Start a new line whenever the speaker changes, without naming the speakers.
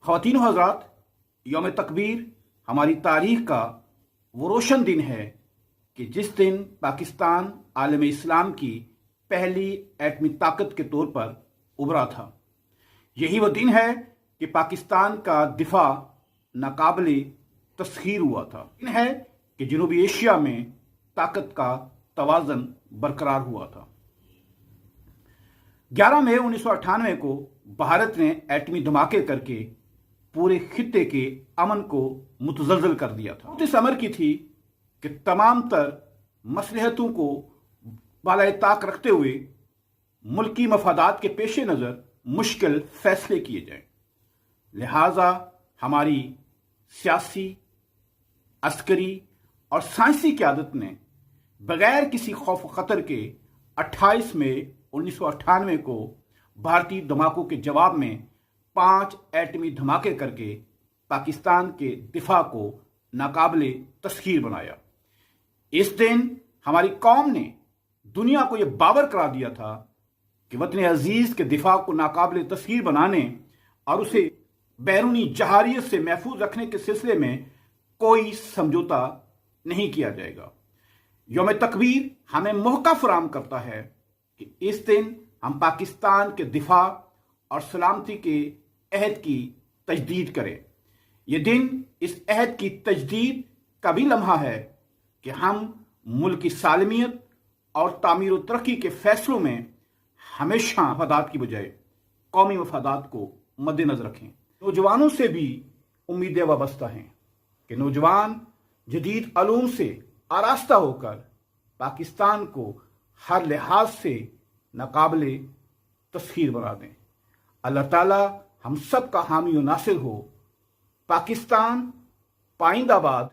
ख़वातीन व हज़रात, यौम तकबीर हमारी तारीख का वो रोशन दिन है कि जिस दिन पाकिस्तान आलम इस्लाम की पहली एटमी ताकत के तौर पर उभरा था। यही वो दिन है कि पाकिस्तान का दिफा नाकाबिले तस्खीर हुआ था। दिन है कि जनूबी एशिया में ताकत का तवाज़न बरकरार हुआ था। 11 मई 1998 को भारत ने एटमी धमाके करके पूरे खित्ते के अमन को मुतज़लज़ल कर दिया था। इस अमर की थी कि तमाम तर मसलहतों को बालाए ताक रखते हुए मुल्की मफादात के पेश नज़र मुश्किल फैसले किए जाएं। लिहाजा हमारी सियासी, अस्करी और साइंसी क़यादत ने बगैर किसी खौफ ख़तर के 28 मई 1998 को भारतीय धमाकों के जवाब में 5 एटमी धमाके करके पाकिस्तान के दिफा को नाकाबिले तस्खीर बनाया। इस दिन हमारी कौम ने दुनिया को यह बावर करा दिया था कि वतन अजीज के दिफा को नाकाबिले तस्खीर बनाने और उसे बैरूनी जहारियत से महफूज रखने के सिलसिले में कोई समझौता नहीं किया जाएगा। यौम तकबीर हमें मौका फराहम करता है कि इस दिन हम पाकिस्तान के दिफा और सलामती के अहद की तजदीद करें। ये दिन इस अहद की तजदीद का भी लम्हा है कि हम मुल्क की सालमियत और तामीर व तरक्की के फैसलों में हमेशा मफादात की बजाय कौमी मफादात को मद्देनजर रखें। नौजवानों से भी उम्मीदें वाबस्ता हैं कि नौजवान जदीद अलूम से आरास्ता होकर पाकिस्तान को हर लिहाज से नाकाबिले तस्खीर बना दें। अल्लाह ताला हम सब का हामी व नासिर हो। पाकिस्तान पाइंदाबाद।